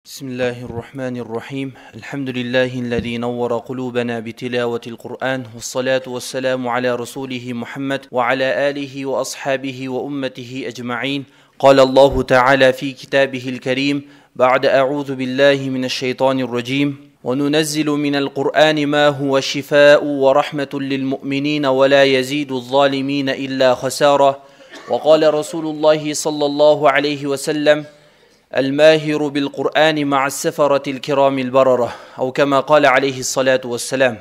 بسم الله الرحمن الرحيم الحمد لله الذي نور قلوبنا بتلاوة القرآن والصلاة والسلام على رسوله محمد وعلى آله وأصحابه وأمته أجمعين. قال الله تعالى في كتابه الكريم بعد أعوذ بالله من الشيطان الرجيم وننزل من القرآن ما هو شفاء ورحمة للمؤمنين ولا يزيد الظالمين إلا خسارة. وقال رسول الله صلى الله عليه وسلم الماهر بالقرآن مع السفرة الكرام البررة أو كما قال عليه الصلاة والسلام.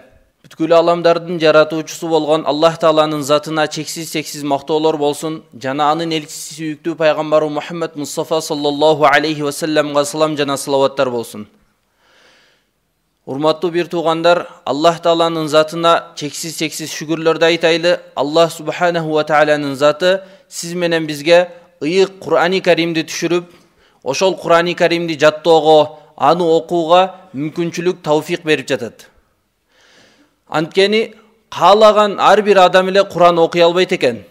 Бүткүл аламдардын жаратуучусу болгон Аллах Тааланын затына чексиз мактоолор болсун жана анын элчиси сүйүктүү пайгамбару Мухаммад Мустафа саллаллаху алейхи ва салламга салам жана салаваттар болсун. Урматтуу бир туугандар, Аллах Тааланын затына чексиз шүгүрлөрдү айтайлы. Аллах субханаху ва тааланын заты сиз менен бизге ыйык Кур'ани Каримди түшүрүп, ошол Кур'ани Каримди жаттоого, аны окууга мүмкүнчүлүк, тауфик берип жатат. Анткени каалаган ар бир адам эле Кур'ан окуй албайт экен.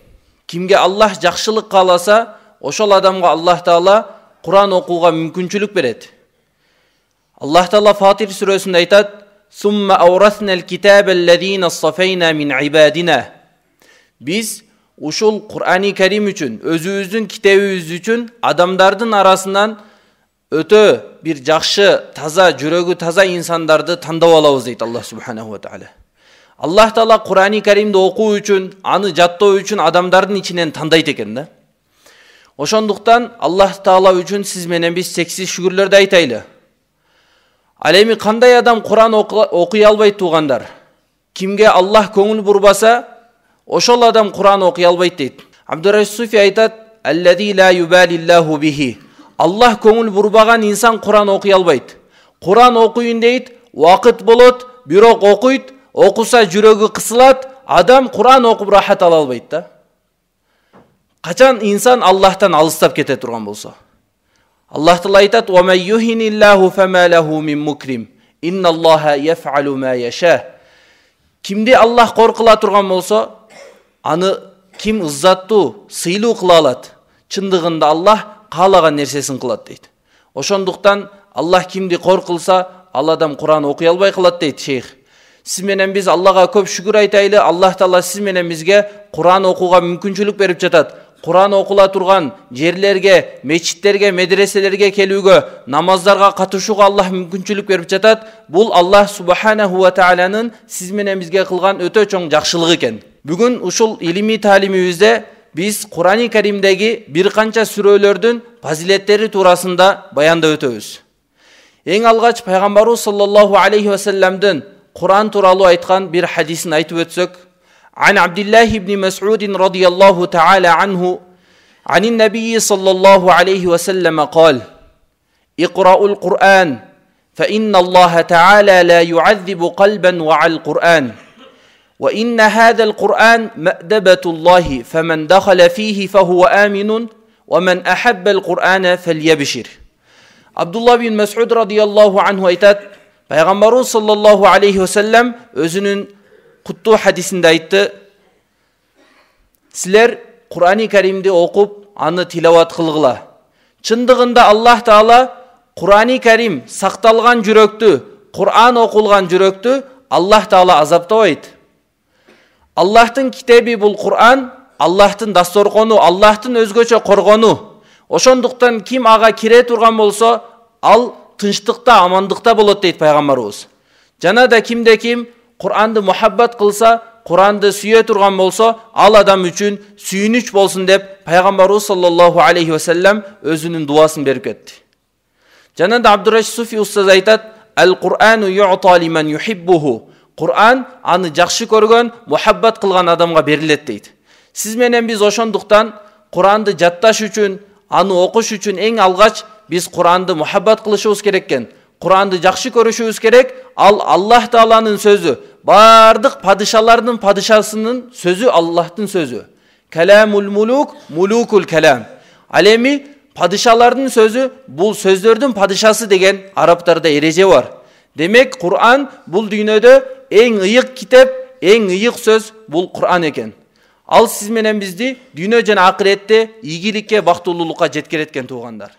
Кимге Аллах жакшылык кааласа, ошол адамга Аллах Таала Кур'ан окууга мүмкүнчүлүк берет. Аллах Таала Фатир сүрөсүндө айтат: "Сумма аураснал китаба аллазина астафайна мин ибадина." Биз ушул Кур'ани Карим үчүн, өзүбүздүн китебибиз үчүн адамдардын арасынан өтө бир жакшы, таза, жүрөгү таза инсандарды тандап алабыз дейт Аллах субханаху ва таала. Аллах Таала Кур'ани Каримди окуу үчүн, аны жаттоо үчүн адамдардын ичинен тандайт экен да. Ошондуктан Аллах Таала үчүн сиз менен биз чексиз шүгүрлөрдү айтайлы. Ал эми кандай адам Кур'ан окуй албайт туугандар? Кимге Аллах көңүл бурбаса, ошол адам Кур'ан окуй албайт дейт. Абдуррахман Суфи айтат: "Аллази ла юбалиллаху бихи." Аллах көңүл бурбаган инсан Кур'ан окуй албайт. Кур'ан окуйын дейт, убакыт болот, бирок окуйт, окуса жүрөгү кысылат, адам Кур'ан окуп рахат ала албайт да. Качан инсан Аллахтан алыстап кете турган болсо. Аллах Таала айтат: "Ва ман юхиниллаху фама лаху мин мукрим. Инналлаха яф'алу ма яша." Кимди Аллах коркула турган болсо, аны ким ыззаттуу, сыйлуу кыла алат. Чындыгында Аллах каалаган нерсесин кылат дейт. Ошондуктан Аллах кимди коркулса, ал адам Кур'ан окуй албай калат дейт шейх. Сиз менен биз Аллага көп шүгүр айтайлы. Аллах Таала сиз менен бизге Кур'ан окууга мүмкүнчүлүк берип жатат. Кур'ан окула турган жерлерге, мечиттерге, медреселерге келүүгө, намаздарга катышууга Аллах мүмкүнчүлүк берип жатат. Бул Аллах субханаху ва тааланын сиз менен бизге кылган өтө чоң жакшылыгы экен. Бүгүн ушул илимий таалимибизде биз Кур'ани Каримдеги бир канча сүрөлөрдүн фазилеттери туурасында баяндап өтөбүз. Эң алгач пайгамбарыбыз саллаллаху алейхи ва салламдын Кур'ан тууралуу айткан бир хадисин айтып өтсөк: "Ан Абдуллах ибн Мас'уд радийаллаху таала анху عن النبي صلى الله عليه وسلم قال: اقرأوا القرآن فإن الله تعالى لا يعذب قلبا وعى القرآن وإن هذا القرآن مأدبة الله فمن دخل فيه فهو آمن ومن أحب القرآن فليبشر." Abdullah bin Mas'ud radıyallahu anhu aytat: Peygamberimiz sallallahu aleyhi ve sellem özünün kutlu hadisinde aytты: "Sizler Kur'an-ı Kerim'de okup anı tilavat kılgıla. Çındığında Allah Taala Kur'an-ı Kerim saktalgan jüröktü, Kur'an okulgan jüröktü Allah Taala azaptabayt. Allah'tın kitabi bul Kur'an, Allah'tın dastorkonu, Allah'tın özgöçö korgonu. Ошондуктан ким ага кире турган болсо, ал тынчтыкта, амандыкта болот дейт пайгамбарыбыз. Жана да кимде ким Кур'анды мухаббат кылса, Кур'анды сүйө турган болсо, ал адам үчүн сүйүнүч болсун деп пайгамбарыбыз саллаллаху алейхи ва саллям өзүнүн дуасын берип кетти. Жана да Абдуррахман Суфи устаз айтат: "Ал-Кур'ану ю'та лиман юхиббуху." Кур'ан аны жакшы көргөн, мухаббат кылган адамга берилет дейт. Сиз менен биз ошондуктан Кур'анды жатташ үчүн, аны окуш үчүн эң алгач биз Кур'анды мухаббат кылышыбыз керек экен. Кур'анды жакшы көрүшүбүз керек. Ал Аллах Тааланын сөзү. Бардык падышалардын падышасынын сөзү Аллахтын сөзү. Каламул мулук, мулукул калам. Ал эми падышалардын сөзү бул сөздөрдүн падышасы деген арабтарда эреже бар. Демек Кур'ан бул дүйнөдө эң ыйык китеп, эң ыйык сөз бул Кур'ан экен. Ал сиз менен бизди дүйнө жана акыретте ийгиликке, бактылуулукка жеткирет экен туугандар.